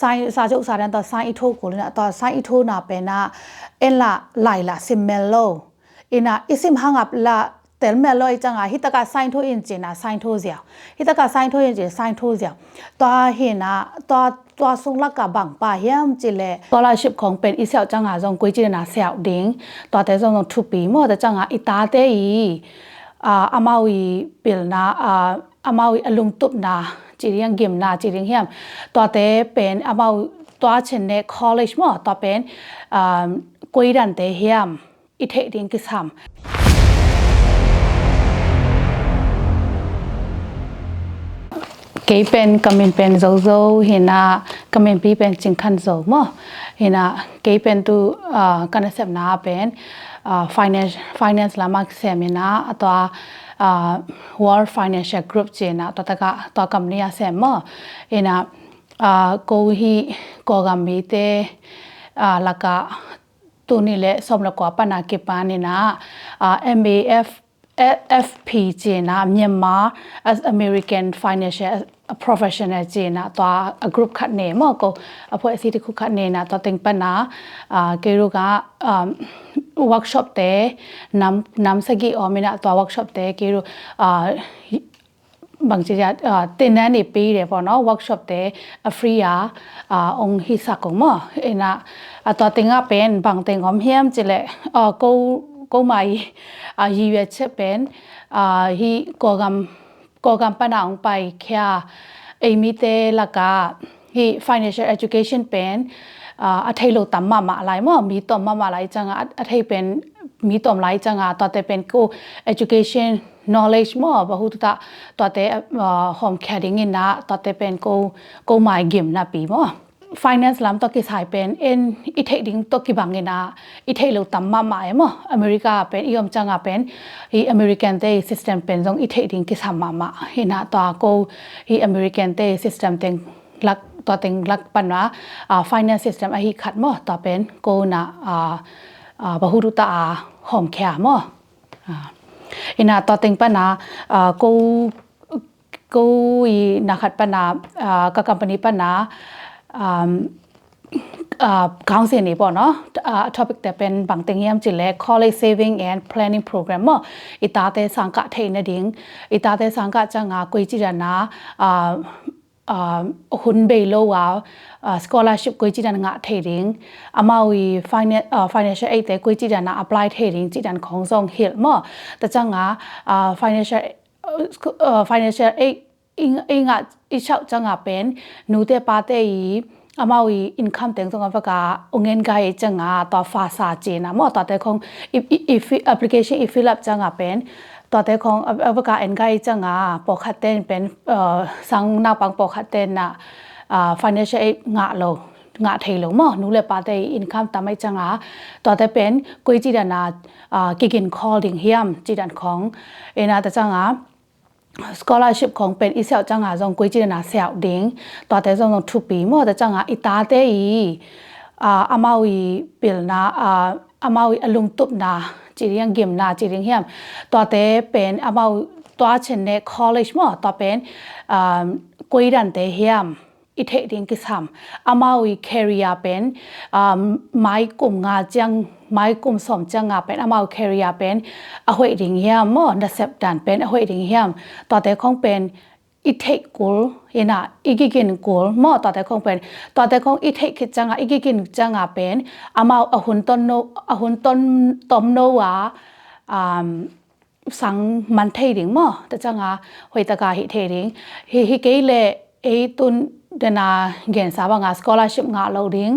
sai sa chok sa dan to sai itho ko na to sai itho na pe na en la lai la simelo ina isim hangap la tel meloi changa hitaka sign tho in china sign tho zia hitaka sign tho in che sign tho zia to hina to sung la ka bang pa hiam chile scholarship khong pen isel changa jong koi chi na sel ding to te jong thu pi mo da changa ita te yi amawi pil na amawi alung tup na chiriang gim na chiring hiam to te pen amaw to chen ne college mo to pen koi ran te hiam I the ding ki sam cái pen comment pen zo hina comment pi pen ching khan zo mo hina cái pen tu concept na pen finance lama seminar atwa World Financial Group chena to taka to company a sem mo hina ko hi ko gambi te laka tu ni le som la ko pana ke pani na FP chena Myanmar as American Financial Professional chena to a group khat ne mo ko apoi si ti khu khat ne na to teng pana ke ru ga workshop te nam sagi omina to workshop te ke ru bang chi ja tin na ni pi de pho no workshop te free ya ong hi sa ko mo ina to tenga pen bang teng om hiam chile ko mai yi yue che pen hi ko gam pa na ong pai kya emi te la ka hi financial education pen a thailo tamma ma lai mo mi tom ma lai changa a thai pen mi tom lai changa to te pen ko education knowledge mo bahut ta to te home caring in na to te pen ko mai gim na pi mo finance lam to ki sai pen en I thai ding to ki bangena I thailo tamma ma mo America pen iom changa pen hi American te system pen jong I thai ding ki samma ma hina to ko hi American te system teng lak to teng lak panwa finance system a hi khat mo to pen ko na bahuru ta hom kya mo ina to teng pana ko I na khat pana ka company pana council ni po no topic te pen bang teng yam chile college saving and planning program mo ita te sangka theina ding ita te sangka changa koi chi na hun be lo wa scholarship koi chi dan nga thering amawi financial aid te koi chi dan na apply thering chi dan khong song hil mo ta changa financial aid inga ichau changa pen nu te pa te yi amawi income teng song avaka ungen gai changa to fa sa chena mo ta te khong if application if fill up changa pen to te khong avaka en gai changa po khaten pen sang na pang po khaten na financial aid nga thailo mo nu le pa te income tamai changa to te pen koi chi dana kikin calling hiam chi dan khong ena ta changa scholarship khong pen isel changa jong koi chi na sel ding to te jong thu pi mo ta changa ita te yi amawi pil na amawi alung tup na chiriang gim na chiring hiam to te pen amaw to chen ne college mo to pen koi ran te hiam I the ding ki sam amawi career pen mai kum nga chang mai kum som changa pen amaw career pen a hoi ding hiam mo na sep dan pen a hoi ding hiam to te khong pen I take kul ina igigin kul mo to te khong pen to te khong I take ki changa igigin changa pen amaw ahun ton tom no wa sang man thei ding mo ta changa hoi ta ka hi thei ding hi ke le e tun dena gen sa nga scholarship nga loading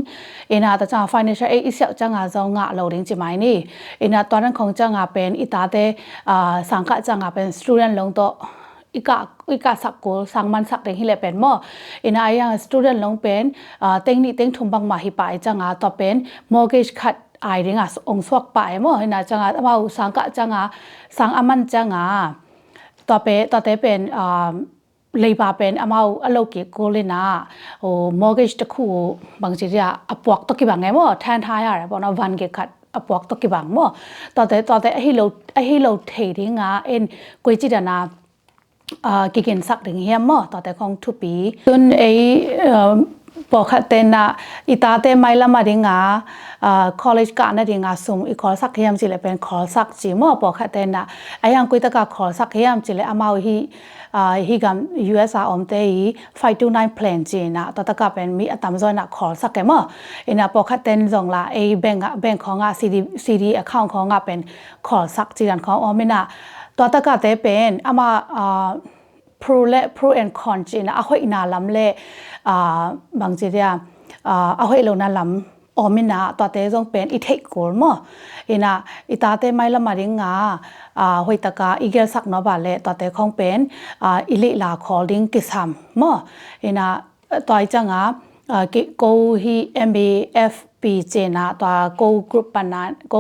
ina ta cha financial aid isel changa zo nga loading chi mai ni ina to ran khong changa pen ita te sangka changa pen student long to ika sakko sangman sak ding hile pen mo ina aya student long pen teng thum bang ma hi pai changa to pen mortgage khat ai ringa ong swak pai mo ina changa mau sangka changa sang aman changa to te pen labor pen amau aloki kolina mortgage ta khu bang chi ya apok to ki bang mo than tha ya bo na van ge khat apok to ki bang mo to te hi lo thei ringa en koi chi dana kikin sak ding hiam mo to te khong thu pi tun ปกตินะอิตาเตไม่ละมาดิงาcollege กันนะดิงาสุ่มอีคอสักเฮียมจิเลเป็นคอสักจิมอปกตินะไอ้ยังกุยตะกะคอสักเฮียมจิเลอามาฮีกัน US อมเตย529 plan จีนะตะกะเป็นมีอัตมจอยนะคอสักเกมออินะปกติจงละไอ้แบงของCD account ของเป็นคอสักจีกันของอมินะตะกะเตเป็นอามาpro and con จีนะอาหอยนาลำเล่บางทีเดียอาหอยโลนาลำอมินะตัวเตจงเป็นอิเทกกูลมั้งอิตาเตไม่ละมาดิงาหอยตะกาอีเกลสักนอบาเล่ตัวเตคงเป็นอิลิลาคอลดิ้งกิซัมมั้งตัวจังกูฮี MBFP เจนะตัวกูกรุ๊ปปนนะก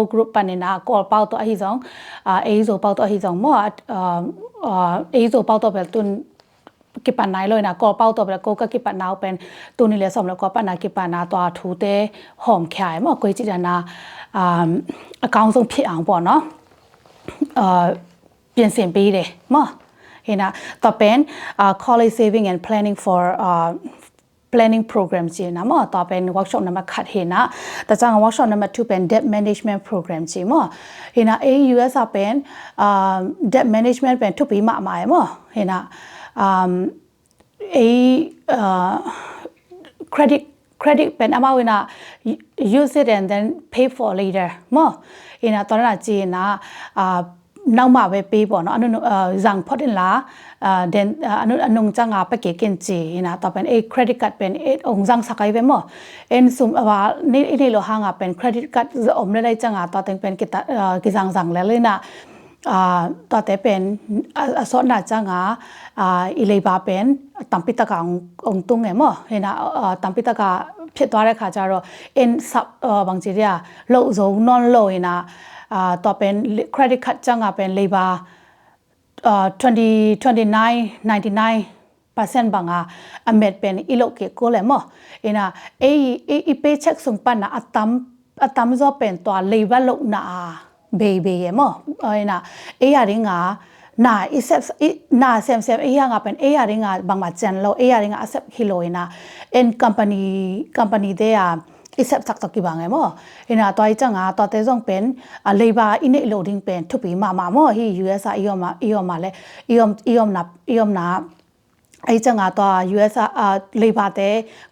อลเป้าตัวฮิซองเอโซเป้าตัวฮิซองมั้งเอโซเป้าตัวเป็นตุนกิปันนายเลยนะกอเป้าตัวเป็นก็กิปันนาวเป็นตัวนี้เลยสมแล้วก็ปันนากิปันนาตัวทูเตหอมแขายมั้งกุยจิจานากางทรงพี่อ่างปอนเนาะเปลี่ยนเสียงปีเลยมั้งเห็นนะต่อเป็น college saving and planning for planning program จีนะมั้งต่อเป็น workshop นั้นมาขัดเห็นนะแต่จาก workshop นั้นมา2เป็น debt management program จีมั้งเห็นนะUS เป็น debt management เป็นทุกปีมาหมายมั้งเห็นนะcredit เป็นอามาวินะ use it and then pay for later มั้งเห็นนะตอนนั้นจีนะน้องมาไปปีบ่เนาะจังพอดินละเดนนุงจังไปเก็นจีนะต่อเป็นเครดิตการ์ดเป็นองจังสักไอเวมสุ่มว่านี่โลหะเป็นเครดิตการ์ดอมได้จังต่อเต็งเป็นกิจังเลยนะต่อแต่เป็นสอนน่าจังอิเลยบาเป็นตั้มพิตากองตุงเห็นตั้มพิตากาผิดตัวอะไรค่ะจารสับบางทีเดียโลโซนอนโลนะต่อเป็น credit card จังเป็น labor 99% บางอเมริเป็นอิโลเกโกเลยมั้งpaycheck ส่งปันนะอัตมจะเป็นตัว labor ลงนะเบย์มั้งอย่างงาน่าเซมอย่างงาเป็นอย่างงาบางมาจันโลอย่างงาaccept ฮิโลนะcompanyเดียอิสระสักตะกี้บางไงมั้งตัวจังตัวเตจงเป็นlabor in it loading เป็นทุกปีมามั้งที่ US มาเลยนะไอ้จังตัว US labor เต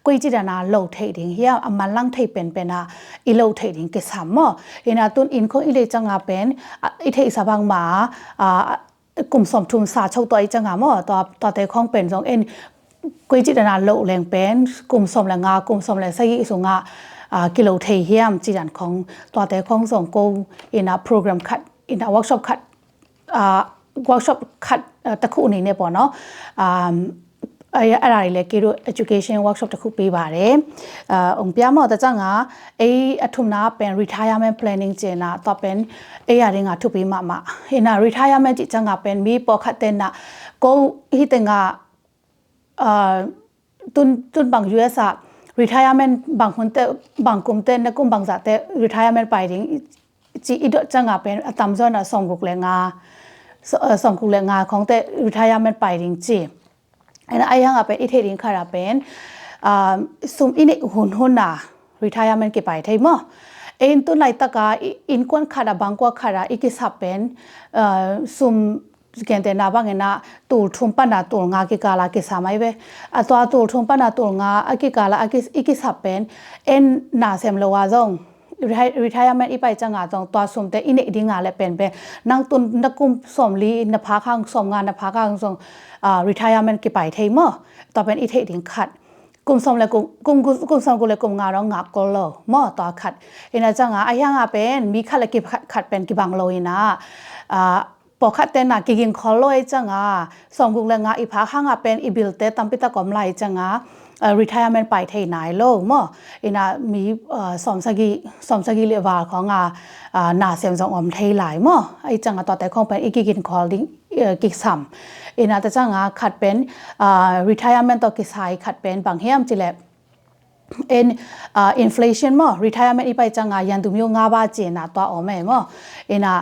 กุยจิดานา load trading เฮียมันลังเทเป็นload trading กิสามมั้งตุนอินคงเลยจังเป็นไอ้เทสบางมากลุ่มสมทุนสาชาวตัวไอ้จังมั้งตัวเตคงเป็นจงกุยจิดานา load แรงเป็นกลุ่มสมแรงกลุ่มสมแรงใส่ส่งกิโลเทียมจีนของตัวแต่ของส่งกูprogram cut workshop cut workshop cut ตะคุนี่เนี่ยปะเนาะอะไรเลยกิโล education workshop ตะคุปีบาร์เลยองค์พี่มอแต่จังอัทุมนาเป็น retirement planning เจนะต่อเป็นอย่างนี้ทุกปีมาretirement จีจังเป็นมีปกตินะกูฮิตงตุนบาง US retirement บางคนเตบางกลุ่มเตนักกลุ่มบางจัดเต retirement ไปดิ้งจีอีดจังเป็นอัตมจอยนะส่งกุกเลงของเต retirement ไปดิ้งจีไอ้ยังเป็นอีเทดิ้งคาราเป็นสุ่มอินิหุ่นน่ะ retirement เก็บไปไทยมั้งตุนไหลตะกาอินควนคาราบางกว่าคาราอีกสับเป็นสุ่มเกินแต่นาบางเงินตูทุ่มปนาตูงากิกาลากิสามัยเวตัวตูทุ่มปนาตูงากิกาลาอีกิสับเป็นนาเซมโลวาจงretirement อีไปจังจงตัวสมแต่อินเอดิงาเลยเป็นนั่งตุนนักกุมสมลีนภาข้างสมงานนภาข้างจงretirement กี่ไปไทยมั้งต่อเป็นอีเทดิงขัดกุมสมเลยกุมสมกุเลยกุมงาร้องงับก็เลยมั้งต่อขัดจังไอ้ยังเป็นมีขัดเลยกี่ขัดเป็นกี่บางโลยนะปกตินะกินคอลอยจังสองกุลงาอีพาข้างเป็นอีบิลเตตั้มพิตากอมไลจังretirement ไปที่ไหนโลมั้งมีสมสกิเลวาของนาเซมจงอมที่ไหลมั้งไอ้จังต่อแต่คงเป็นอีกินคอลดิ้งกิซัมแต่จังขัดเป็นretirement ต่อกิสายขัดเป็นบางเฮียมจิเล in inflation mo retirement ipai changa yan tu myo nga ba chin na twa om me mo ina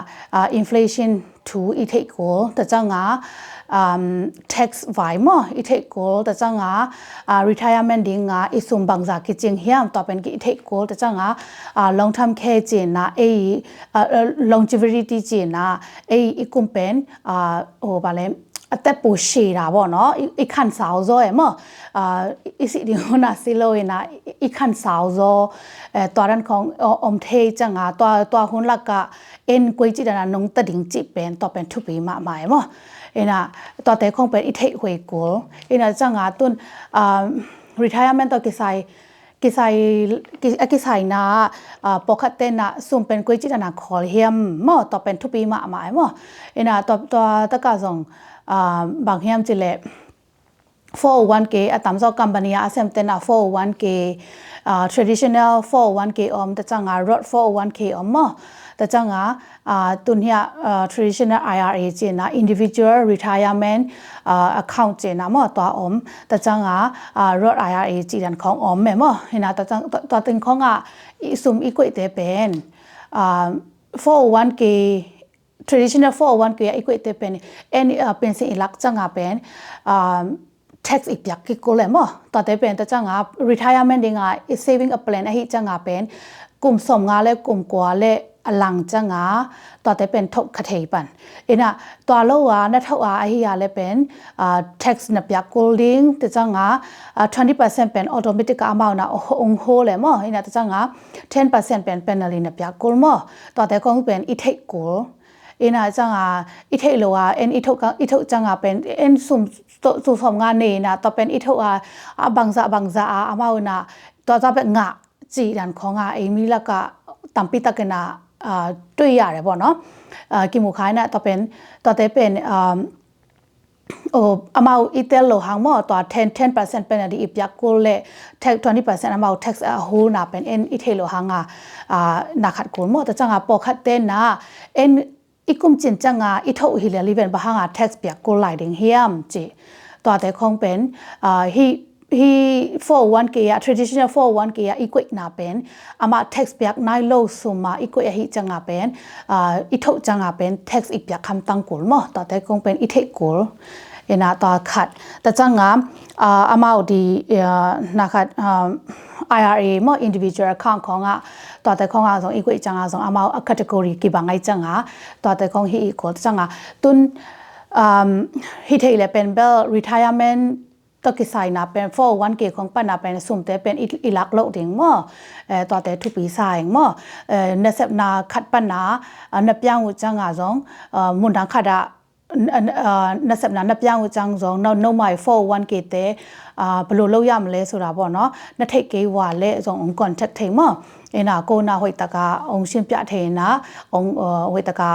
inflation to I take ko ta changa tax vai mo I take ko ta changa retirement ding nga isum bangza ki ching hiam to pen ki I take ko ta changa long term care chin na longevity chin na ikum pen ho ba le အသက်ပိုရှည်တာပေါ့နော်อีขันสาวဇောရဲ့မอีสิဒီဟနာစီလိုရင်နာอีขันสาวဇောตัวรันของอมเทจังตัวหุนลักกะเอ็นกวยจิตนะนงตะดิงจิเป็นตัวเป็นทุปีมาหมายมั้เอ็น่ะตัวแต่คงเป็นอีเทหวยกูเอ็น่ะจังตุนretirement ตัวกิไซนะปกตินะสุ่มเป็นกวยจิตนะคอลเฮียมมั้ตัวเป็นทุปีมาหมายมั้เอ็น่ะตัวตะกะซงบางเฮียมจิเล 401k อะตามซอกัมปานีอะเซมเตนะ 401k traditional 401k อมตะจังอะ road 401k อมมอตะจังอะตุนเฮียtraditional IRA จินะ individual retirement account จินะมอตัวอมตะจังอะroad IRA จิดันของอมแม่มอเห็นนะตะจังตัวตึงของอะอีซุมอีกวยเตเป็น401k traditional 401k อีกวยเตเป็นเป็นสิ่งหลักจังอะเป็นtax อีกอย่างกี่กูเลยมั้งตอนที่เป็นแต่จังอ่ะ retirement ดิ่งอ่ะ saving a plan ไอ้จังอ่ะเป็นกลุ่มสมงานและกลุ่มกว่าและหลังจังอ่ะตอนที่เป็นทุกขเทปันน่ะตัวเราอ่ะนัทว่าไอ้ยาเลยเป็นtax นับอย่างกูลิงแต่จังอ่ะ20% เป็น automatic amount นะองโหเลยมั้งน่ะแต่จังอ่ะ10% เป็น penalty นับอย่างกูมั้งตอนที่คงเป็นอีเทคกูน่ะจังอ่ะอีเทคโลอ่ะอีทุกจังอ่ะเป็นสุ่มสมงานนี่นะต่อเป็นอีทุกบางจะอามานะตัวจะเป็นงะจีดันของไอ้มีละก็ตั้มปิตะกันนะด้วยยาเลยบ่เนาะกิมุขายนะต่อเป็นอามาอีเตลโลหังมั้งตัว10% เป็นอะไรอีกอย่างกูเลยtax 20%อามา tax หูนะเป็นอีเทลโลหังนักขัดกูมั้งแต่จังปอกขัดเต้นนะอีกุมจินจังอีทุกฮิเลลีเวนบ้างtax เปียกกูไหลดิ่งเฮียมจีตัวแต่คงเป็นhe 401k traditional 401k อีกวยน่าเป็นอามา tax เปียกนายโลสุมาอีกวยฮิจังเป็นอีทุกจังเป็น tax อีกเปียกคำตั้งกูมั้งตัวแต่คงเป็นอีเทกูน่ะตัวขัดแต่จังอามาดีนักขัดIRA มั้ง individual account ของตัวแต่ของส่งอีกวยจังส่งอามา category กี่บางไงจังตัวแต่ของฮีอีกจังตุนฮิตเลยเป็นเบล retirement ตกิไซนะเป็น 401k ของปนาเป็นสุ่มแต่เป็นอีลักโลดิ่งมั้งตัวแต่ทุกปีไซมั้งเนสนาขัดปนาเนปยังอุจังส่งมุนดังขัดนัสนานับยังอุจังซองโนไม่ 401k เตบลูโลยามเลยสุดาบ่เนาะนัทเทเกวาเล่ซององค์กรทัดเทมั้งน่ะโกนาหอยตะกาองค์ชิมปะเทนะองค์หอยตะกา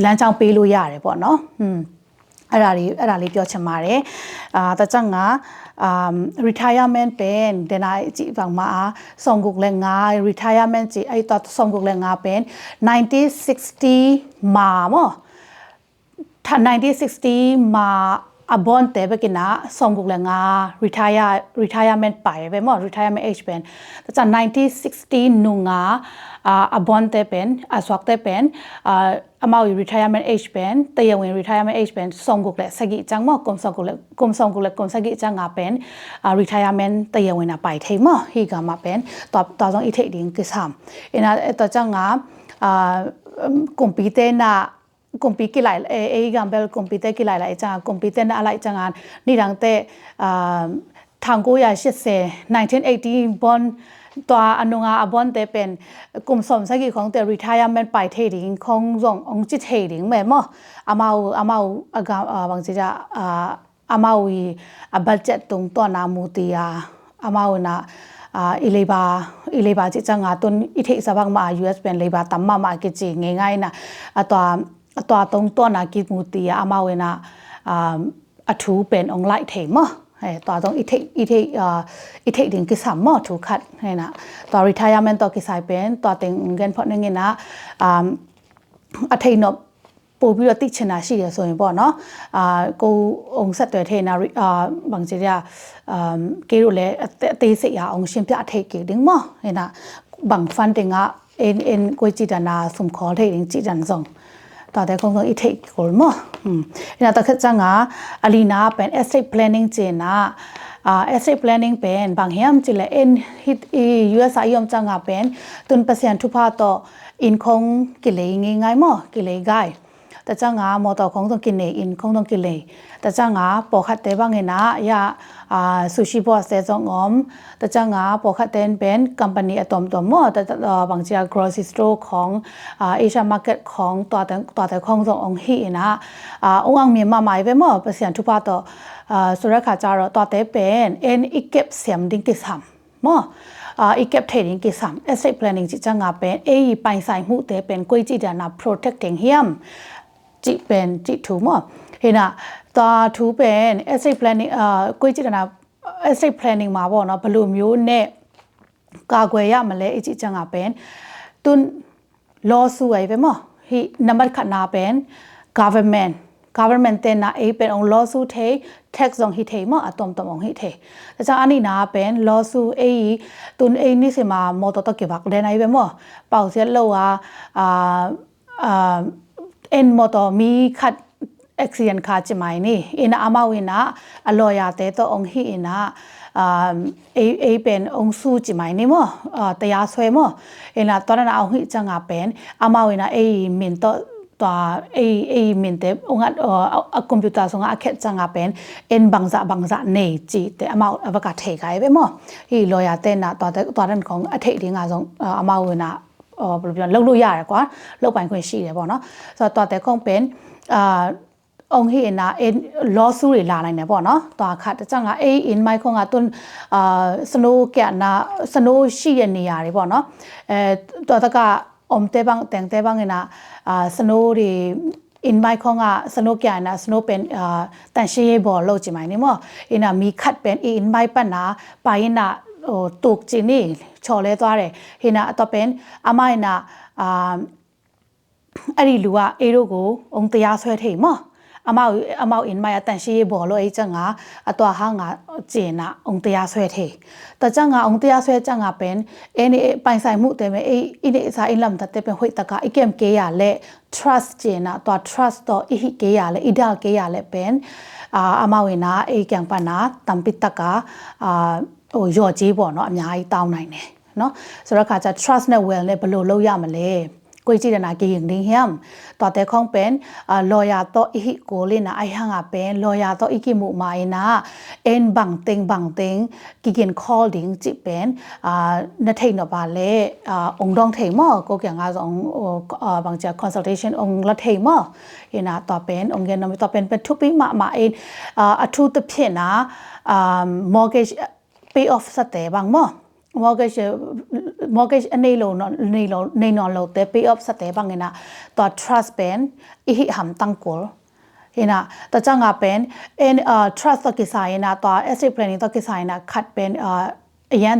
လမ်းကြောင်းပေးလို့ရတယ်ပေါ့နော်အဲ့ဒါလေးပြောချင်ပါတယ်တကြငါretirement เป็นเดนายจีฝั่งมาส่งกุกแรงงา retirement จีไอตอนส่งกุกแรงงาเป็น1960มามั้งถ้า1960มาบอนเตะไปกินนะส่งกุกแรงงา retirement ไปมั้ง retirement age เป็นแต่จาก1960นุ่งงาบอนเตะเป็นสวักเตะเป็นอามา retirement age เป็นแต่ยังเป็น retirement age เป็นส่งกุกแหละสกิจังมั้งกรมส่งกุกแหละกรมสกิจังเป็น retirement แต่ยังเป็นไปเทมั้งฮีกามาเป็นต่อต้องอีเทดิ้งกิสามน่ะต่อจังกลุ่มปีเตน่ะกลุ่มปีกี่หลายกัมเบลกลุ่มปีเตกี่หลายจังกลุ่มปีเตน่ะอะไรจังนี่ดังเตทางกูอยากเชื่อเส1980บอนตัวอนุงาบอนเตเป็นกลุ่มสมสกิของเต retirement ไปเทดิ้งของส่งองจิตเทดิ้งแม่มั้งอามาบางทีจะอามาบัดเจ็ตตรงตัวนามูตีอามานะอีเลบาจิจังตุนอีเทสบังมา US เป็นเลบาตัมมากิจิง่ายๆนะตัวตรงตัวนากิมูตีอามานะอทูเป็นองไลท์เทมตัวตรงอีเทดิ้งกิสามถูกขัดนะตัว retirement ตัวกิสายเป็นตัวเต็งเงินพอนึงนะอัฐินบ ပို့ပြီးတော့တိချင်တာရှိတယ်ဆိုရင်ပေါ့နော်ကိုအောင်ဆက်တွေထဲနာဘန်ကြီးရကေရိုလဲအသေးစိတ်အောင်ရှင်းပြထိတ်ကေတင်းမဟဲ့နာဘန်ဖန်တင်ကenကိုကြည့်တနာစုံခေါ်ထိတ်ကြည့်တန်ဆောင်ต่อแต่คงต้องอีเทคกลมั้งนะตะขจังอ่ะอลีนาเป็น estate planning เจนะestate planning เป็นบางแห่งจิเลเอ็นฮิตUS ยอมจังอ่ะเป็นตุนเปอร์เซ็นต์ทุพาต่ออินคงกิเลง่ายๆมั้งกิเลง่ายแต่จังอ่ะมอต่อคงต้องกินเนอินคงต้องกิเลแต่จังอ่ะปอคัดเตบางเงนะยาซูชิบอสเซจงอมแต่จังอ่ะปอคัดเตนเป็นคอมพานีอะตอมตัวมั้งแต่บางที grocery store ของAsia market ของตัวแต่ของตรงองค์ฮีนะองค์มีมาหมายไปมั้งเปอร์เซ็นต์ทุพาต่อสุรคาจารตัวแต่เป็นเอ็นอีเก็บเสียมดิ้งกิสามมั้งอีเก็บเทรดดิ้งกิสาม estate planning จิจังอ่ะเป็นไปใส่หูเตเป็นกุยจิดานา protecting himจิเป็นจิถูมั้งเห็นนะตาถูเป็น estate planning กุยจิตนา estate planning มาบ่เนาะบลูမျိုးနဲ့กากวยရမလဲအจิจังอ่ะเป็นตุน lawsuit ไอ้ပဲมั้งฮินัมเบอร์ขัดนาเป็น government เต็นนะเป็นอง lawsuit เท tax องฮิเทมั้งอะตอมองฮิเทแต่จากอันนี้นะเป็น lawsuit ตุนนี่สิมามอตตะเก็บบักได้ไหนไปมั้งเป่าเสียโลเอ็นมอตมีขัดaccident คาจิไหมนี่อินะอามาวินะอลอยาเตตองฮีอินะเป็นองสู้จิไหมนี่มั้งแต่ยาสวยมั้งอินะตอนนั้นเอาฮีจังอาเป็นอามาวินะมินตัวมินเตองคอมพิวเตอร์ส่งอาเขตจังอาเป็นบังจะเนจิแต่อามาอวกาศเทกายไปมั้งฮีลอยาเตนะตัวนั้นของอาเทดิงาส่งอามาวินะบริบทลูกยากกว่าลูกไปคนชีเลยป่ะเนาะตัวแต่คงเป็นองค์เห็นนะล้อสู้หรือลาอะไรเนี่ยป่ะเนาะตัวขัดจังอ่ะอินไมค์ของตุนสโนว์แกนะสโนว์ชีเนียร์ป่ะเนาะตัวตะกะอมเตบังแต่งเตบังเนะสโนว์ดีอินไมค์ของสโนว์แกนะสโนว์เป็นแต่ชีบอลโลจิไหมนี่มั้งอินะมีขัดเป็นอินไมค์ปัญหาไปนะตุกจีนี่ชอเลตัวเลยเห็นนะต่อเป็นอามานะอันนี้รู้ว่าโรโกองตยาสวยเทมั้งอามาอินไม่แต่ชีบอลจังตัวหางเจนะองตยาสวยเทแต่จังองตยาสวยจังเป็นนี่ไปใส่มุเตมนี่สายลำตัดเป็นหัวตะกะอีเกมเกียร์เล่ trust เจนะตัว trust ตัวอีเกียร์เล่อีดาเกียร์เล่เป็นอามาวินะแกงปานะตัมปิตะกะยอจีบ่เนาะအများကြီးတောင်းနိုင်တယ်เนาะဆိုတော့ခါကျ trust နဲ့ well နဲ့ဘယ်လိုလုပ်ရမလဲကိုကြည့်ရနာကြရင်နေဟမ်တော်တဲ့ခေါင်ပန် lawyer တော့อีကိုလေးနာအိုင်ဟန်ကပန် lawyer တော့อีကိမှုမိုင်းနာအန်ဘန်တင်กิน calling จิเป็นနထိန်တော့ပါလေองดองထိန်မော့ကိုကငါဆောင်ဘางจะ consultation องละထိန်မော့ยนาต่อเป็นองเกนต่อเป็นทุบปีมาအထူးသဖြင့်နာ mortgage pay off စတဲ့ဘางမော့mortgage အနေလုံးနေနော်လို့တဲ့ pay off စတဲ့ဘางนะต่อ trust เป็นอีหำตั้งกลเห็นนะแต่จังอ่ะเป็นtrust ต่อกิสายนะต่อ estate planning ต่อกิสายนะขัดเป็นยัน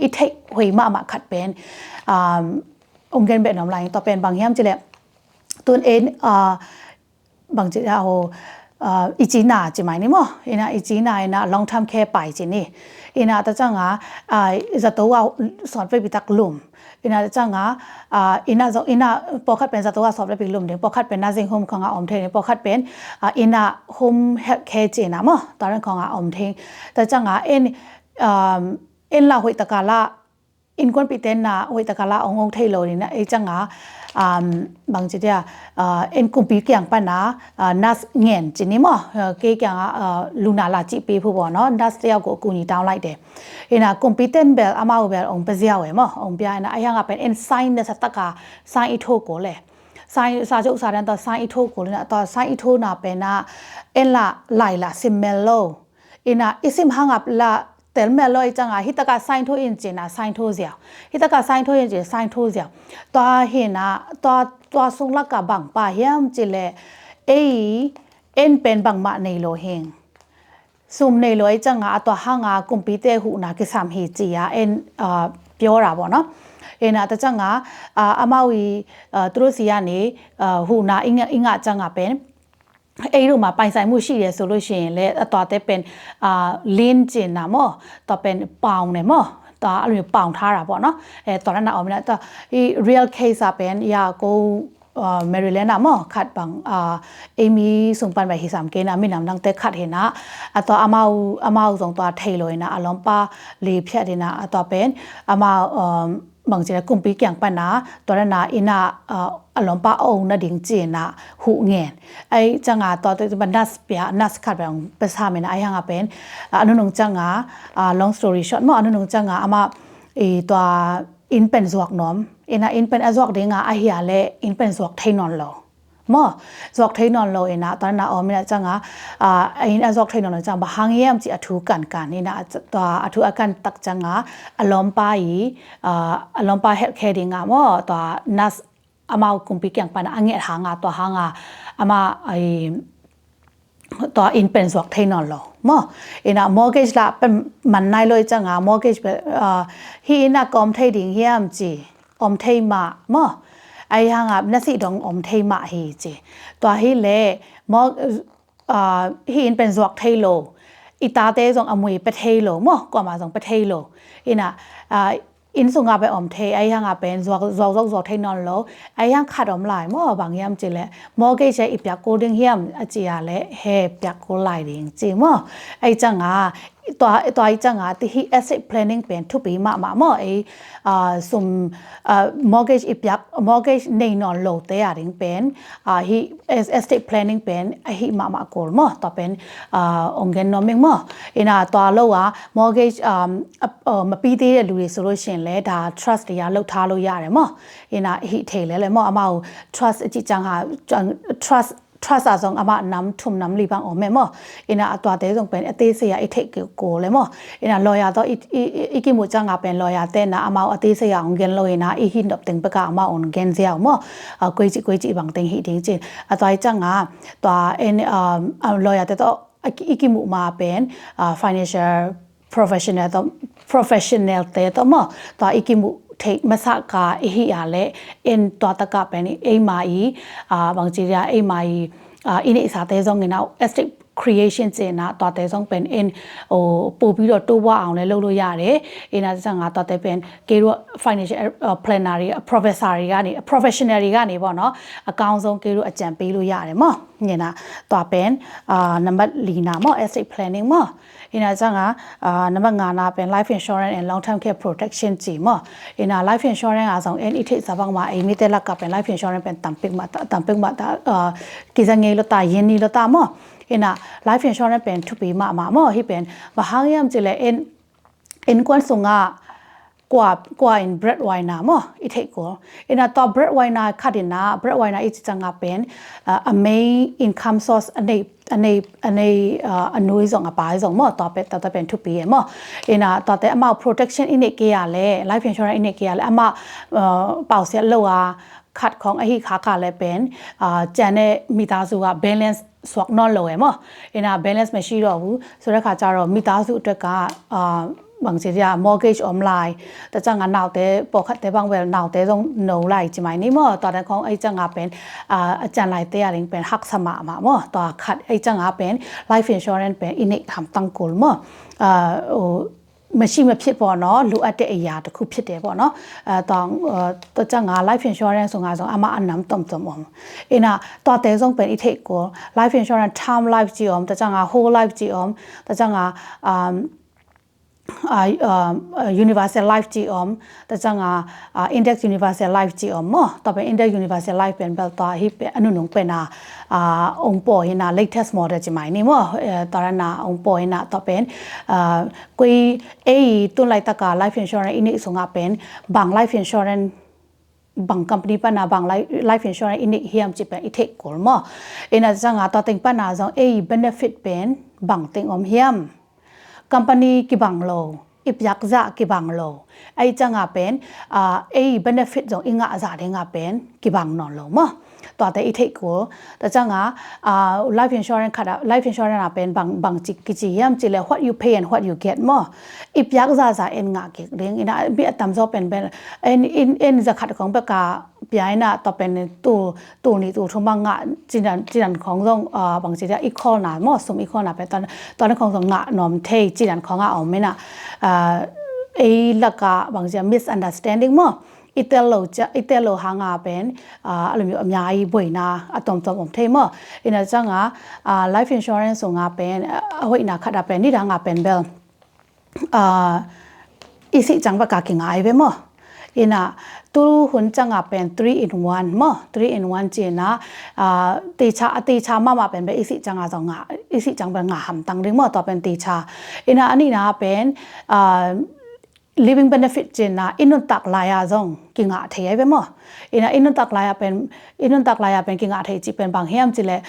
อีเทคหวยมาขัดเป็นองค์เกนเป็นน้ำลายต่อเป็นบางอย่างจิเลยตัวบางจิเอาอีจีน่าจิไหมนี่มั้งเห็นนะอีจีน่านะ long term care ไปจินี่เห็นนะแต่จังอ่ะจะตัวสอนไปบิตักลุ่มอินาจังอินาปอคัดเป็นสัตว์สอบได้ปีลุ่มเดี๋ยวปอคัดเป็นนาซิงโฮมของอมเทงปอคัดเป็นอินาโฮมเฮลท์แคร์เจนะมั้งตอนนั้นของอมเทงแต่จังเอ็นลาหุยตะกาลาอินควนปีเตนนะหุยตะกาลาองเทโลนี่นะจังบางทีเดียเอ็นกุมปีเกียงปันนะนัสเงินจีนี่มั้งเกี่ยงลูนาลาจิปีผู้บ่เนาะนัสเดียวก็กูนี่ดาวไลท์เดเห็นนะกุมปีเตนเบลอามาเบลองเปเซียวเว้มั้งองเปียนะไอ้ยังเป็นเอ็นไซน์เดสตะกาไซน์อีโทโกเลยไซน์ซาจุกซาดันต่อไซน์อีโทโกเลยนะต่อไซน์อีโทน่ะเป็นนะเอ็นละไลละซิมเมโลเอ็นะอิซิมหังอับละแต่เมื่อลอยจังฮิตกาไซน์โทอินเจนะไซน์โทเสียฮิตกาไซน์โทอินเจไซน์โทเสียตัวเห็นนะตัวทรงลักกะบังป่าเยี่ยมจิเลเอ็นเป็นบังมาในโลเฮงซุมในโลจังตัวห้างกุมปีเตหูนากิสามฮีจีเอ็น ပြောတာပေါ့နော်တကြငါအမောက်ကြီးသူတို့စီကနေဟူနာအင်္ဂကြငါပဲအဲ့လိုမှာပိုင်ဆိုင်မှုရှိရဆိုလို့ရှိရင်လည်းအတော်တဲ့ပင်လင်းကျင်နာမောတော့ပင်ပေါင်နေမောတော့အဲ့လိုပေါင်ထားတာပေါ့နော်တော်ရနာအောင်မလားတော့ဒီ real case အပင်ရာကိုMaryland นะมั้งขัดบางเอมี่ส่งปันไปที่3เกณฑ์นะมีน้ำดังเตะขัดเห็นนะตัวอามาส่งตัวไทยเลยนะอารมณ์ป้าลีเพียดีนะตัวเป็นอามาบางทีกลุ่มปีเกี่ยงปันนะตัวนั้นนะอินะอารมณ์ป้าองค์นะดิ่งจีนนะหูเงียนไอ้จังหวะตัวเป็นนัสเปียนัสขัดแบบภาษาเมนะไอ้ยังเป็นอนุนงจังหวะlong story short มั้งอนุนงจังหวะอามาตัวอินเป็นสวกน้อมอินเป็นสวกเด้งอ่ะไอเหียเล่อินเป็นสวกไทยนอนโลมอสวกไทยนอนโลตอนนั้นอ๋อมีนะจังอ่ะอินสวกไทยนอนโลจังบะหางเยี่ยมจีอธุกันนี่นะตัวอธุกันตักจังอ่ะอารมณ์ป้าเฮลท์แคร์ดิ้งอ่ะมอตัวนัสอามากุมปีเกี่ยงปันอังเงหางอ่ะตัวหางอ่ะอามาตัวอินเป็นสวกไทยนอนโลมอmortgage ละเป็นมันนายเลยจังอ่ะ mortgage ฮีน่ะกอมไทยดิ่งเยี่ยมจีอมไทยมามอไอ้ห่างอ่ะนักสิดองอมไทยมาฮีจีตัวฮีเล่ฮีอินเป็นสวกไทยโลอีตาเต้ส่งอมวยไปไทยโลมอกว่ามาส่งไปไทยโลอินส่งอาไปอมเทไอ้ยังอาเป็นสวกไทยนอนโลไอ้ยังขัดอมลายมอบางยามจีแหละมอเกจอีปยากูดึงเฮียมจีอาเละเฮปยากูลายดิ่งจีมอไอ้จังอาตัวไอ้จังอาที่ asset planning เป็นทุกปีมามอไอ้สุ่มmortgage อีปยา mortgage ในนอนโลเตอดิ่งเป็นที่ asset planning เป็นไอ้ที่มาโกลมอต่อเป็นองค์เงินนอมิงมอตัวโลว่า mortgage มาปีที่ลูริโซลูชันและดา trust ที่ยาเลิกท้าโลยาเลยมอฮิเทเลยมออามา trust จิจังหา trust อาจงอามาน้ำทุ่มน้ำลีบังออกแม่มอตัวเตจงเป็นเตเสียไอเทคโกเลยมลอยตัวอีกิมุจังอาเป็นลอยเต้นนะอามาเตเสียองเกนลอยนะอีหินดับตึงประกาอามาองเกนเสียมกุยจิบังตึงหิดิงจินตัวจังอาตัวลอยตัวอีกิมุมาเป็น financial professional เตตัวตัวอีกิมุเทคมาสักกาอิฮิอาเล่เอ็นตัวตะกะเป็นไอมาอีบางทีเรียไอมาอีอินิสาเตซองเงินเอา estate creation เจนะตัวเตซองเป็นเอ็นปูပြီးတော့တိုးဝအောင်လည်းလုပ်လို့ရတယ်အင်းဒါစငါတော်တဲ့เป็นကေတို့ financial planner တွေ professor တွေကနေ professional တွေကနေပေါ့နော်အကောင်းဆုံးကေတို့အကြံပေးလို့ရတယ်မောညင်တာတော်เป็นnumber 4နာမော estate planning မောအင်းဒါစငါnumber 5နာเป็น life insurance and long term care protection จีမောအင်းဒါ life insurance အဆောင် any ထိစဘာမှာအိမိတဲ့လက်ကเป็น life insurance เป็นတမ်ပိကမှာကိဇငယ်လို့တာယင်းနီလို့တာမောlife insurance เป็นทุกปีมาที่เป็นบางอย่างจะเลยเอ็นกวนส่งกว่าin breadwinner อีเทกูตัว breadwinner ขัดนะ breadwinner อีจังเป็น a main income source อันนู้ส่งไปส่งต่อเป็นทุกปีต่อแต่มา protection อินเนกียเลย life insurance อินเนกียเลยมาเป่าเสียโลขัดของไอ้ขาขาเลยเป็นเจนเนมีตาสูว่า balance สวกนอนโลbalance ไม่ชีတော့ဘူးဆိုတဲ့ခါကျတော့မိသားစုအတွက်ကบางทีจะ mortgage ออนไลน์แต่จังงานหนาวแต่ปกติบางเวลาหนาวแต่ต้องหนูไหลจิไหมนี่มั้งตอนนั้นของไอ้จังงานเป็นอาจารย์ไหลเตะอะไรเป็นหักสมามั้งต่อขัดไอ้จังงานเป็น life insurance เป็นอินิทำตั้งกุลมั้งไม่ใช่มาผิดปอเนาะรู้อันเดียร์แต่คู่ผิดเดียร์ปอเนาะตัวจังงาน life insurance ส่งงานส่งอามาอันน้ำต่ำตัวเตะส่งเป็นอีเทกู life insurance term life จีอมตัวจังงาน whole life จีอมตัวจังงานuniversal life จีอมแต่จังindex universal life จีอมต่อเป็น index universal life เป็นแบบตัวที่เป็นอนุนงเป็นองค์ปอยlatest model จีไหมนี่มั้งตอนนั้นองค์ปอยต่อเป็นกุยตุนไลตะกา life insurance อินิส่งเป็นบาง life insurance บาง company ปะนะบาง life insurance อินิเฮียมจีเป็นอีเทคกูลมั้งน่าจังต่อติงปะนะจังbenefit เป็นบางติงอมเฮียมcompany กี่บางโลอีปยักษ์จะกี่บางโลไอ้จังเป็นbenefit จงอิงอาจารย์เองเป็น กี่บังนอนลงมั้งตัวแต่อีเทกูแต่จังlife insurance ค่ะ life insurance เป็นบางจิกจิยามจิเลย what you pay and what you get มั้งอีพยักซาเอ็นงาเก่งเรื่องอีน่ะบีอัตมจอเป็นเอ็นจะขัดของเบกาปียน่ะต่อเป็นตัวนี้ตัวทุ่มบางงะจีนันของตรงบางจิจะอีคอลน่ะมั้งสมอีคอลน่ะเป็นตอนนั้นของตรงงะนอมเทจีนันของเอาไม่น่ะไอ้ลักกะบางจิ misunderstanding มั้งอีเตลโลหางาเป็นอะไรมีอันยาอีบ่อยนะอะตอมเทมออินะจังlife insurance ส่งาเป็นเอาไว้นะคัดเป็นนี่ดังเป็นเบลอีสิจังปะกากิงไอเวมออินะตูหุ่นจังเป็น3 in 1มอ3 in 1เจนะตีชามาเป็นอีสิจังจังอีสิจังเป็นงาหำตังดึงมอต่อเป็นตีชาอินะอันนี้นะเป็นliving benefit เจนะอินุตักลายาจงกิงอาเทียไปมั้งอินุตักลายาเป็นกิงอาเทียจีเป็นบางเฮียมจีเลย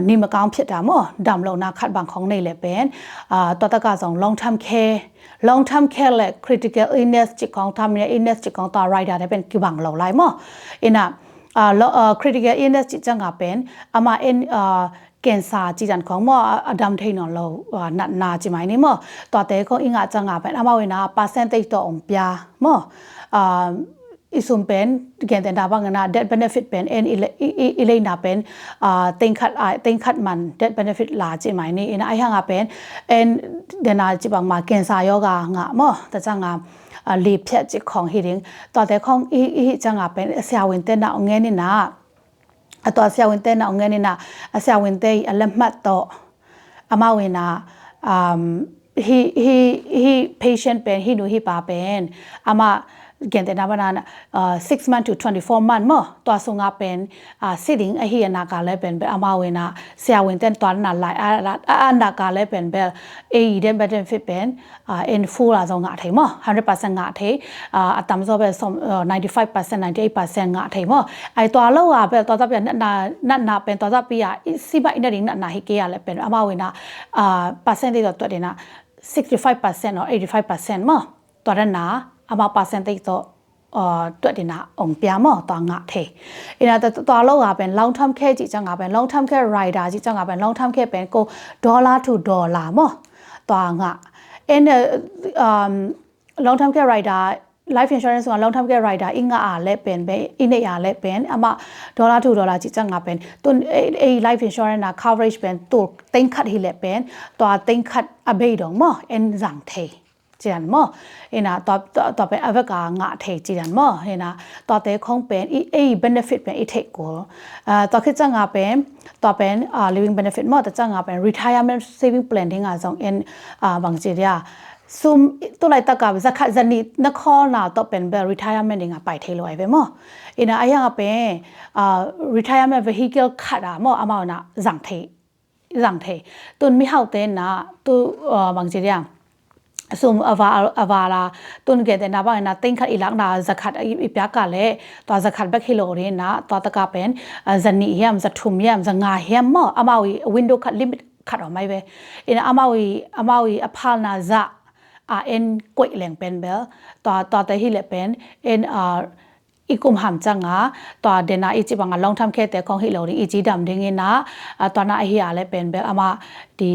นี่มาก้าวผิดดามดำเราหน้าคัดบางของในเลยเป็นตัวตะการจง long term care เลย critical illness จิของทำเนี่ย illness จิของตัวไรด์ได้เป็นกี่บางเราไล่มั้งcritical illness จิจังเป็นอามาเกณฑ์ซาจีจันของมั่วอดัมเทนอนเรานาจิไหมนี่มั่วตัวเตะของอิงอาจังเป็นอามาเวนะ%ตัวองค์ยามั่วอิสุมเป็นเกณฑ์แต่ดาบังนะ debt benefit เป็นอิเลยนาเป็นเต็งขัดมัน debt benefit ลาจิไหมนี่อินะไอ้ห่างเป็นเดนาจิบังมาเกณฑ์ซายอกางะมั่วแต่จังลีเพจของฮิริงตัวเตะของอีจังเป็นเสียวินเตนะองเงินนี่นะตัวเสียวินเตนะองเงินนี่นะเสียวินเตอลัมมัตโตอามาเวนะhe patient เป็น he นู he ปาเป็นอามาเกณฑ์แต่นับนาน6 months to 24 months มั้งตัวส่งอาเป็นสิ่งไอ้เฮียนักการเลยเป็นอามาเวนะเสียวินเตนตัวนั้นหลายอันนักการเลยเป็นแบบเดนbenefit เป็น in full ละส่งอาเทมั้ง100% งาเทอัตราส่วนเป็น95% 98% งาเทมั้งไอตัวเราเป็นตัวจะเป็นนั่นเป็นตัวจะเป็นสิบอินเดียนั่นฮิเกียเลยเป็นอามาเวนะpercentage ตัวเดียนะ65% or 85% มั้งตัวนั้นนะอามา%ตัวดีนะองเปียมอตัวงะเทอินะตัวเราเป็น long term care จิจังเป็น long term care rider จิจังเป็น long term care เป็นก็$to $มอตัวงะlong term care rider life insurance ว่า long term care rider อิงอาเล่เป็นอินเดียเล่เป็นอามา$to $จิจังเป็นตัวlife insurance นะ coverage เป็นตัวเต็งขัดฮิเล่เป็นตัวเต็งขัดอเบยดงมอจังเทจีนมั้งต่อเป็นอเวกางะเทจีนมั้งต่อแต่ของเป็นbenefit เป็นเทกูต่อคือจังเป็นต่อเป็น living benefit มั้งแต่จังเป็น retirement saving plan ที่งาจงบางจีเดียซุมตัวไรตะกับจะขัดจะนี่นักข้อน่ะต่อเป็นแบบ retirement ที่งาไปเทลอยไปมั้งไอ้ยังเป็น retirement vehicle ขัดมั้งอามาน่ะจังเทตุนไม่เข้าเต้นนะตัวบางจีเดียซุมอวาลาตุนเกตนะบ้างนะติ้งขัดอีหลักนะจะขัดอีเปียกาเลยตัวจะขัดแบคฮิโลเรนนะตัวตะกาเป็นจะหนีเหี้ยมจะทุ่มเหี้ยมจะงาเหี้ยมมั้งอามาวีวินโดว์ขัดลิมิตขัดออกไหมเว้ยอามาวีอพาลนาจะกวยแหลงเป็นเบลตัวแต่ฮิเลเป็นอีกุมหามจังตัวเดน่าอีจิบังลองทำแค่แต่ของฮิโลรีอีจีดำดึงเงินนะตัวน่าเฮียอะไรเป็นแบบอามาดี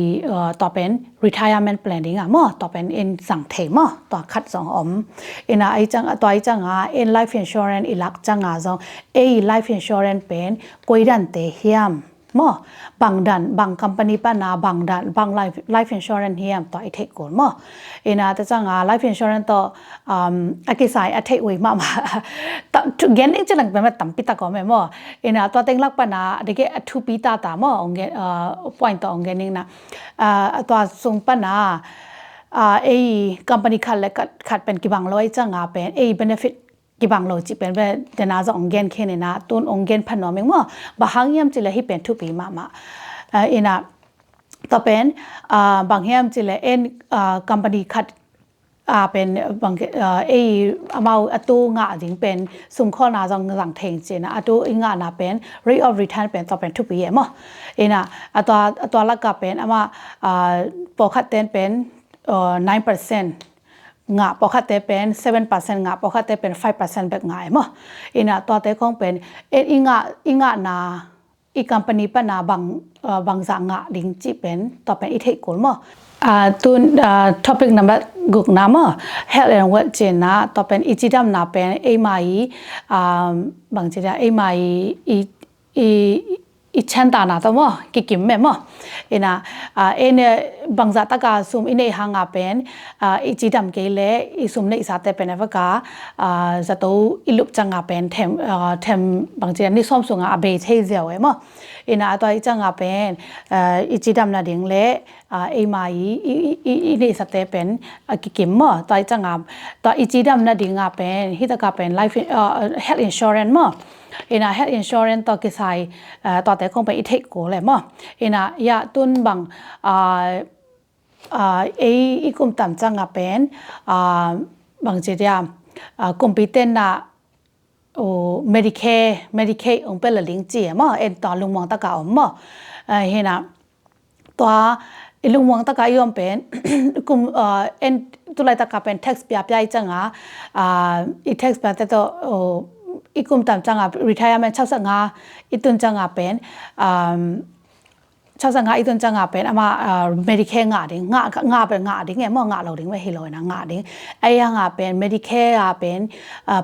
ต่อเป็น retirement planning มั้งต่อเป็นสังเทมั้งตัวคัดสองไอจังตัวไอจังlife insurance อีหลักจังจงlife insurance เป็นกวยดันเตเฮียมมั้งบาง company ป้านาบาง life insurance เฮียมตัวไอเทคก่อนมั้งแต่จังlife insurance ตัวกิจสายไอเทคไว้มาเงินนี่จะหลังเป็นแบบตั้มปิตาก่อนไหมมั้งตัวเต็งลักป้านาเด็กทุปีตาตามั้งpoint ตัวเงินนี่นะตัวส่งป้านาcompany ขัดเป็นกี่บางร้อยจังเป็นbenefitกี่บางโลจิเป็นแบบเดน่าจะองเงินแค่นี้นะตุนองเงินพันหน่อมั้งมั้งบางอย่างจิเลยให้เป็นทุปีมาต่อเป็นบางอย่างจิเลยcompany ขัดเป็นบางมาตัวงาจริงเป็นสุ่มข้อนาจังเทงจีนะตัวงาน่ะเป็น rate of return เป็นต่อเป็นทุปีมั้งตัวละก็เป็นมาปกติเป็น9% งาปกติเป็น 7% งาปกติเป็น 5% แบบงายมั้งอินะตัวแต่คงเป็นอิงานาอีคัมพานีปนาบางสังงาลิงจีเป็นต่อเป็นอีเทกุลมั้งตุนtopic number กุกน้ำมั้ง health and well เจนนะต่อเป็นอีจิดัมนาเป็นเอไมบางจีดาเอไมอีชันตานาตัวมั้งกิมแม่มั้งเอ็นะเอ็นบางจัตกาซุมอินเอหังอาเป็นอีจีดัมเกลอีซุมเนอิสาเตเป็นเอฟกาจะตัวอิลุปจังอาเป็นเทมบางจีนี่ส้มสุงอาเบเทเซียวมั้งเอ็นะตัวอีจังอาเป็นอีจีดัมนาดิ่งเล่เอมาอีเนอิสาเตเป็นกิมมั้งตัวอีจังอาตัวอีจีดัมนาดิ่งอาเป็นฮิตกาเป็น life health insurance มั้งเอ็นะ health insurance ตัวกิจายตัวแต่คงไปอีเทคโกเลยมั้งเอ็นะยาตุนบางอีกุมต่ำจังอ่ะเป็นบางทีเดียคอมพิวเตอร์น่ะโอ้ Medicaid องเป็นละลิงจีมั้งเอ็นตอนลุงมองตะกาอมมั้งเห็นนะตัวลุงมองตะกายอมเป็นกุมเอ็นตุลาตะกาเป็น tax เปียจังอ่ะอี tax เปียแต่ตัวอีกุมต่ำจังอ่ะ retirement 65อีตุนจังอ่ะเป็น65อีตุนจังอ่ะเป็นอามาMedicare งาดิ่งงาเป็นงาดิ่งไงมั่งงาเราดิ่งไม่เฮลอยนะงาดิ่งไอ้ยังอ่ะเป็น Medicare อ่ะเป็น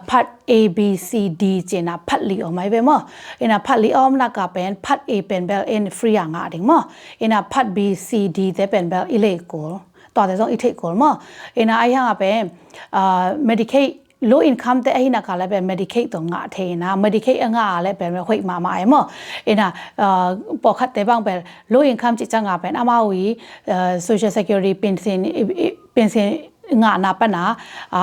พัด A B C D เจนะพัดลีออกไหมเป็นมั่งเอ็นะพัดลีออมนักก็เป็นพัด A เป็นเบลเอ็นฟรีงาดิ่งมั่งเอ็นะพัด B C D แต่เป็นเบลอิเลโกต่อแต่ต้องอิเทโกมั่งเอ็นะไอ้ยังอ่ะเป็นMedicaid low income แต่ไอ้นักอะไรเป็น Medicaid ตัวงาเทนะ Medicaid งาอะไรเป็นห้วยมาไอ้มั้งเอ็นะปกติบางเป็น low income จิตจังงาเป็นอามาวีsocial security pension งาหน้าปนะ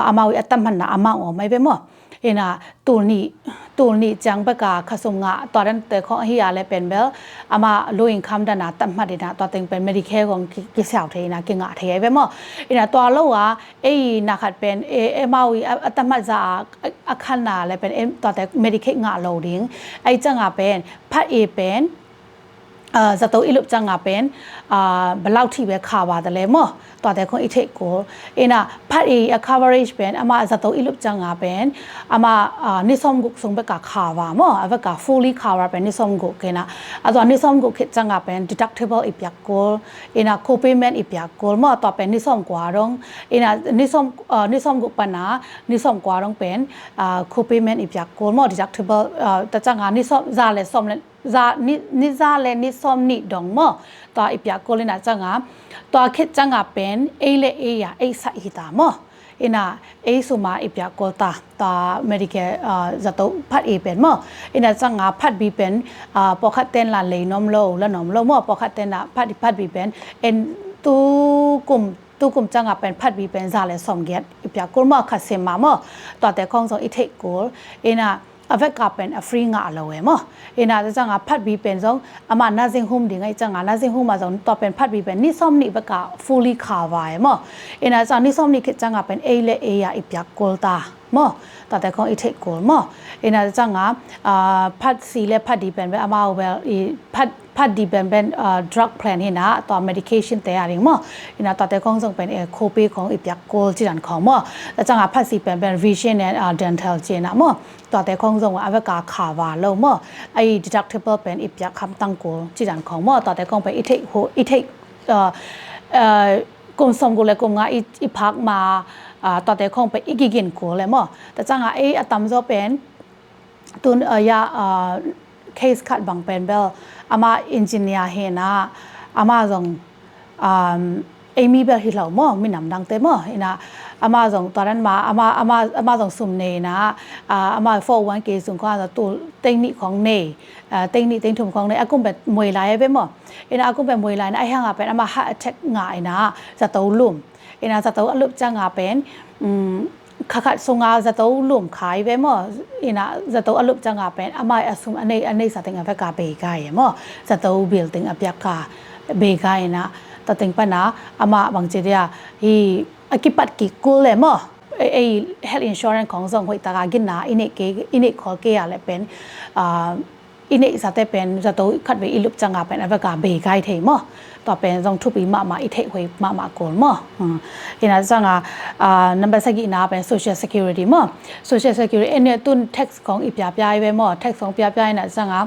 อามาวีอัตมันนะอามาอ๋อไม่เป็นมั้งเอ็นะตัวนี้จังประกาศขสมงาตอนนั้นแต่ของเฮียอะไรเป็นเบลอามา low income ด้านหน้าตัมมาดีนะตัวเต็งเป็น Medicare ของกิสาวเทนะกิงาเทไอ้เป็นมั้งเอ็นะตัวเราว่าไอ้นักขัดเป็นมาวีอัตมาจะอาคารนาอะไรเป็นตัวแต่ Medicare งาโลดิ้งไอ้จังงาเป็นพัดเอเป็นจะตัวอิลุปจังอ่ะเป็นบลาวที่เวข่าวว่าแต่เลยมั้งตัวแต่คนอีเทโกเอ็นะพัดcoverage เป็นอามาจะตัวอิลุปจังอ่ะเป็นอามานิสมกุกส่งไปกับข่าวว่ามั้งเอาไปกับ fully cover เป็นนิสมกุกเนะตัวนิสมกุกคิดจังอ่ะเป็น deductible อีกอย่างกูเอ็นะ co-payment อีกอย่างกูมั้งตัวเป็นนิสมกว่ารงเอ็นะนิสมกุกปัญหานิสมกว่ารงเป็นco-payment อีกอย่างกูมั้ง deductible แต่จังอ่ะนิสมจะเลยสมเลยนิซาเลนิสอมนิดงมอตัวอีเปียโกลินาจังอ่ะตัวคิดจังอ่ะเป็นเอเลเอยาเอสอิตามออินะเอสุมาอีเปียโกตาตัวเมดิเคจะตัวพัดเอเป็นมออินะจังอ่ะพัดบีเป็นปกติละเลยนอมโลและนอมโลมอปกติละพัดบีเป็นเอ็นตุกุมจังอ่ะเป็นพัดบีเป็นซาเลสอมเกียอีเปียโกมอคัสเซมามอตัวแต่ของส่งอีเทโกอินะอเวกาเป็นฟรีงาเลยมั้งเอ็น่าจะจังอ่ะพัดบีเป็นซงอามานาซิงโฮมดิ่งไอ้จังอ่ะนาซิงโฮมมาซงต่อเป็นพัดบีเป็นนิสอมนี่เวกา fully cover มั้งเอ็น่าจังนิสอมนี่คิดจังอ่ะเป็นเอเลเอยาอีปยาโกลตามั้งต่อแต่ของอีเทโกลมั้งเอ็น่าจะจังอ่ะพัดซีเลพัดดีเป็นอามาเวลอีพัดดีเป็น drug plan เห็นนะต่อ medication แต่อะไรมั้งเอ็น่าต่อแต่ของส่งเป็นcopay ของอีปยาโกลที่นั่นของมั้งแต่จังอ่ะพัดซีเป็น vision and dental เจนะมั้งตัวแต่ของส่งว่าเอาไว้กาข่าวว่าเราเมื่อไอ้ deductible เป็นอีกอย่างคำตั้งกูจีดันของเมื่อตัวแต่ของไปอีเทคกลุ่มสมกูเลยกลุ่มงาอีพักมาตัวแต่ของไปอีกกินกูเลยเมื่อแต่จังไอ้อัตมจะเป็นตุนยาcase คัดบางเป็นเบลอามา engineer เห็นนะอามาส่งเอมี่เบลฮิลล์มั่งมีน้ำดังเต็มมั่งเห็นนะอามาส่งตอนนั้นมาอามาส่งสุ่มเนนะอามา401k สุ่มก็จะตัวเทคนิคของเนเทคนิคถุงของเนอากุ้งเป็นมวยลายไปมั่งเห็นนะอากุ้งเป็นมวยลายนะไอ้ห่างเป็นอามา heart attack ง่ายนะจะตัวลุ่มเห็นนะจะตัวลุ่มจังเป็นขัดส่งอาจะตัวลุ่มขายไปมั่งเห็นนะจะตัวลุ่มจังเป็นอามาสุ่มอันนี้สัตว์งานไปกาเบกายมั่งจะตัวบิลติ้งอภิยากาเบกายนะตัดติงปนะอามาบางทีเดียฮีกิปัดกิกูเลยมั้งไอ้ health insurance ของส่งหวยตากากินนะอินิขอเกียอะไรเป็น ini sate pen zato khat be ilup changa pen avaka be gai thei mo to pen jong thu pi ma I thei hoi ma kol mo ina changa number sagi na pen social security mo social security ene tun tax kong ipya pya be mo tax kong pya pya na changa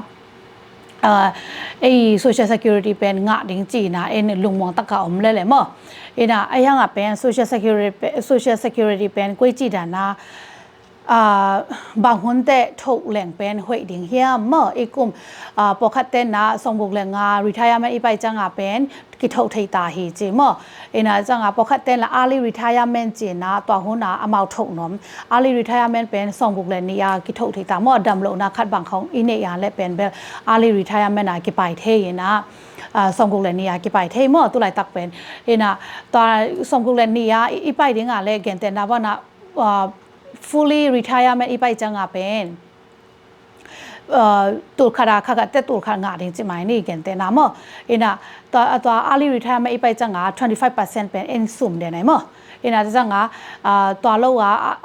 social security pen nga ding chi na en lungmong taka omle le mo ina ayanga pen social security pen koi chi da naบางคนแต่ถูกแหล่งเป็นหวยดิ่งเฮียมอีกลุ่มปกตินะสมบูรณ์แหล่งงา retirement อีไปจังอาเป็นกิถูกที่ตาหีจีมอินะจังอาปกติละ early retirement จีนะตัวหัวนะอามาถูกน้ำ early retirement เป็นสมบูรณ์แหล่งนี้กิถูกที่ตาดำลงนะคัดบางของอินเนียและเป็นแบบ early retirement นะกิไปเที่ยนะสมบูรณ์แหล่งนี้กิไปเที่ยตุไลตักเป็นนะตัวสมบูรณ์แหล่งนี้อีไปดิ่งอะไรเกินแต่นะว่านะfully retirement อีไปจังอาเป็นตูขราขกแต่ตูขงาดิ่งจิไหมนี่เกินแต่นะมั้งนะตัว early retirement อีไปจังอา 25% เป็น in sum เดี๋ยวไหนมั้งนะจังอาตัวเรา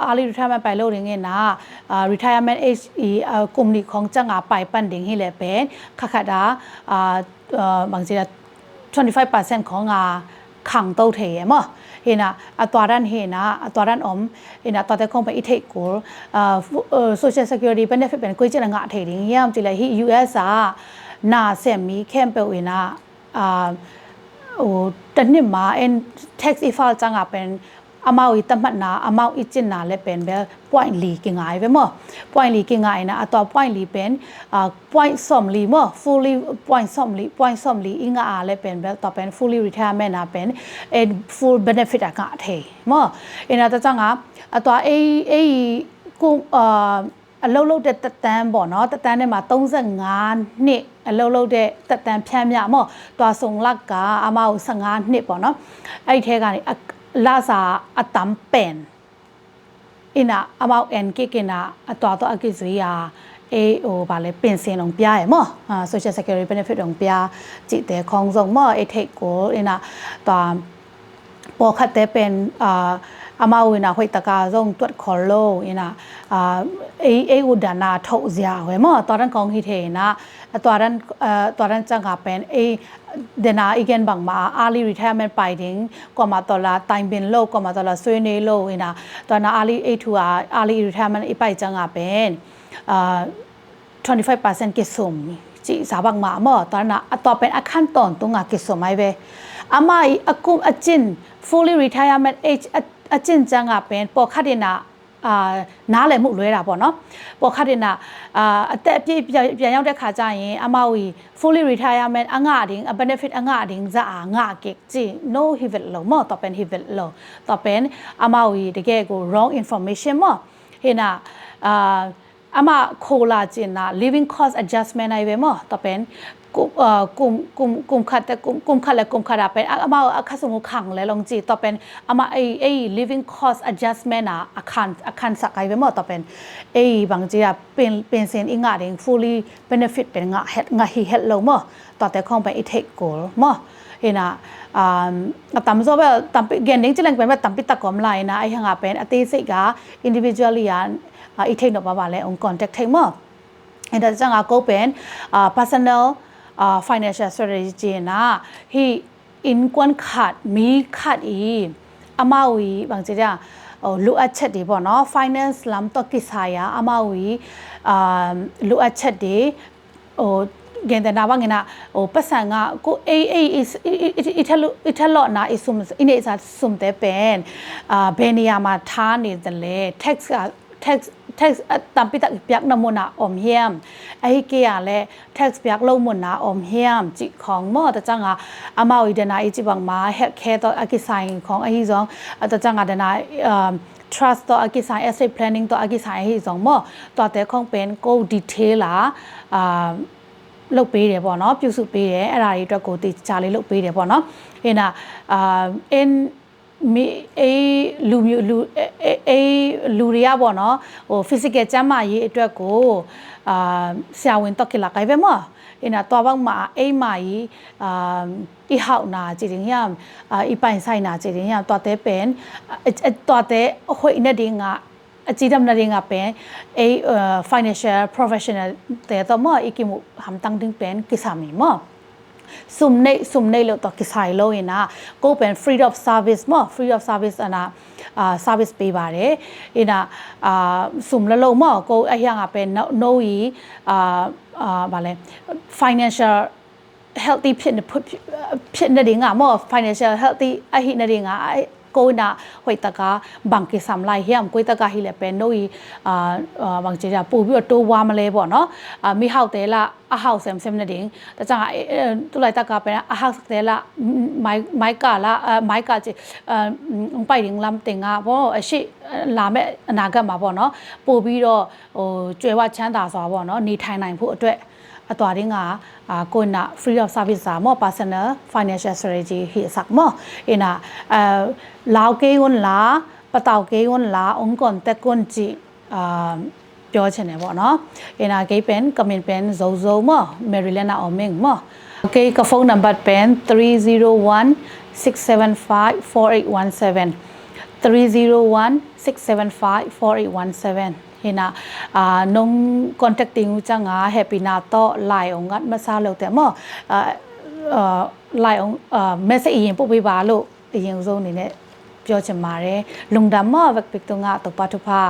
early retirement ไปโลดิ่งเงินนะ retirement age กลุ่มนี้ของจังอาไปปั้นดิ่งให้เลยเป็นขกดาบางที25% ของขังโตเทียมั้งนะตัวด้านตัวด้านนะตัวแต่คงไปอีเทกูsocial security benefit เป็นกุยเจริญงาเทียงเยี่ยมจีเลยที่ US น่าเสียมีเข้มเปล่านะแต่นี่มาtax อีฟ้าจังเป็นอามาอีตั้มมันนะอามาอีจินนะเลยเป็นแบบ point ลีกิ่งไงไปมั้ง point ลีกิ่งไงนะตัว point ลีเป็นpoint สมลีมั้ง fully point สมลีอิงเลยเป็นแบบตัวเป็น fully retirement นะเป็นfull benefit อะก็เทมั้งนะจังตัวกูlâu để tết tàn bỏ nó tết tàn này mà tông dần ngàn nè lâu để tết tàn phèm nhả mà tòa sông lắc cả amau sang ngàn nè bỏ nó ai thế cái này la sa atam pen ina amau en ke na tòa to cái gì à o bà lấy pension ông bia ấy mà social security benefit ông bia chỉ để không dùng mà thế của ina tòa bỏ khát để pen amau ina hoi taka zong tuat kholo ina udana thau zia we ma toran kong hi the na toran changa pen dena again bang ma early retirement pai ding ko ma tola time bin lo ko ma tola swe ne lo ina tona early early retirement ipai changa pen 25% กิสมจีสาบังมาเมื่อตอนนั้นต่อเป็นอาคารตอนตรงกิสมไม่เวอามาอากุมอาจิน fully retirement age อาจินจังเป็นปกตินะน้าเลยมุเลยละปะเนาะปกตินะแต่พี่ยังได้ขาใจอามาวี fully retirement อ่างดิ่ง benefit อ่างดิ่งจะอ่างเก็กจี no he will lo มั่วต่อเป็น he will lo ต่อเป็นอามาวีเด็กกู wrong information มั่วเห็นนะอามาโคลาจินนะ living cost adjustment ไอ้เว้ยมั้งต่อเป็นกุมขัดแต่กุมขัดและกุมขัดเป็นอามาคัสมุขังและลงจีต่อเป็นอามาไอ้ living cost adjustment นะอาคารสักไอ้เว้ยมั้งต่อเป็นบางทีเป็นเซนอีกอย่างหนึ่ง fully benefit เป็นงาฮีเฮดลงมั้งต่อแต่คงไปอีเทคโกลมั้งเห็นนะตั้มโซ่แบบตั้มเกณฑ์นี้จะเล่นเป็นแบบตั้มปิดตะกอมไลน์นะไอ้ห่างเป็นอติสิกา individually อีเทคโนบาเลยองค์กรเทคมั้งเห็นแต่จังก็เป็น personal financial strategy นะที่อินกวนขาดมีขาดอามาวีบางทีเนี่ยลูกอัดเช็ดดีบ่เนาะ finance ลำตัวกิจสายอามาวีลูกอัดเช็ดดีเกณฑ์แต่นาว่าไงนะภาษางาก็อิทาลนะซุมอินเนซัซุมแต่เป็นเบนียามาทานนี่แต่เลย tax ตามพิตักเปียกน้ำมันอมเฮียมไอ้เกี่ยเลย tax เปียกลงมันอมเฮียมจิของหม้อแต่จังอามาอีเดนาอีจิบังมาเฮดแคร์ต่ออากิไซของไอ้ที่สองแต่จังเดนาtrust ต่ออากิไซ estate planning ต่ออากิไซไอ้ที่สองหม้อต่อแต่ของเป็น go detail ล่ะลูกปีเดียบเนาะพิวสุปีเดียอะไรตัวกูติชาลีลูกปีเดียบเนาะเห็นมีลูเรียบ่เนาะฟิสิกส์จำมายี่ตัวกูเสียวินตกิลักไอ้เว้ยมั้งตัวบางมามาอีหาวนาจริงๆอีไปใส่นาจริงๆตัวเตเป็นตัวเตหอยเนี่ยดิ่ง အကြီးတန်းနေငါပင်a financial professional တဲ့တော့မအကိမှုဟမ်တန်းတင်ပင်ကိစာမီမซุมในlo to kisai lo ina ko pen free of service mo free of service ana service ပေးပါတယ်အနာซุมlo mo ko အဟငါပဲno yi ဗာလဲ financial healthy ဖြစ်နေငါmo financial healthy အဟိနေငါကိုနာဟိုတကဘန်ကိစမ်လိုက်ဟမ်ကိုတကဟိလေပဲနိုဤဘန်ချေတာပို့ပြီးတော့တိုးဝါမလဲပေါ့နော်မိဟောက်တဲလာအဟောက်ဆမ်ဆမ်နေတင်တချာတူလိုက်တကပဲအဟောက်တဲလာမိုက်ကလာမိုက်ကချေပိုင်ရင်လမ်တင်ငါပေါ့အရှိလာမဲ့အနာဂတ်မှာပေါ့နော်ပို့ပြီးတော့ဟိုကျွဲဝချမ်းသာစွာပေါ့နော်နေထိုင်နိုင်ဖို့အတွက်အတော်ရင်းကကိုနာ free of service စာမော personal financial strategy ဟိsắcမောအနာလောက်ကေဝန်လာပတောက်ကေဝန်လာအုံကွန်တက်ကွန်ကြည့်ပြောချင်တယ်ပေါ့နော်အနာကေပန်ကမင်ပန်ဇိုဇိုမော Maryland အောင်မင်းမောကေကဖုန်းနံပါတ်ပန်301 675 4817 301 675 4817ဟိနာနုံ contacting ဦးချငါ happy နာတော့လိုက်အောင်ငတ်မစားလို့တဲ့မောလိုက်အောင်message ရင်ပို့ပေးပါလို့အရင်ဆုံးအနေနဲ့ပြောချင်ပါတယ်လုံဒမ္မဝက်ပစ်တုံငါတော့ပါထဖာ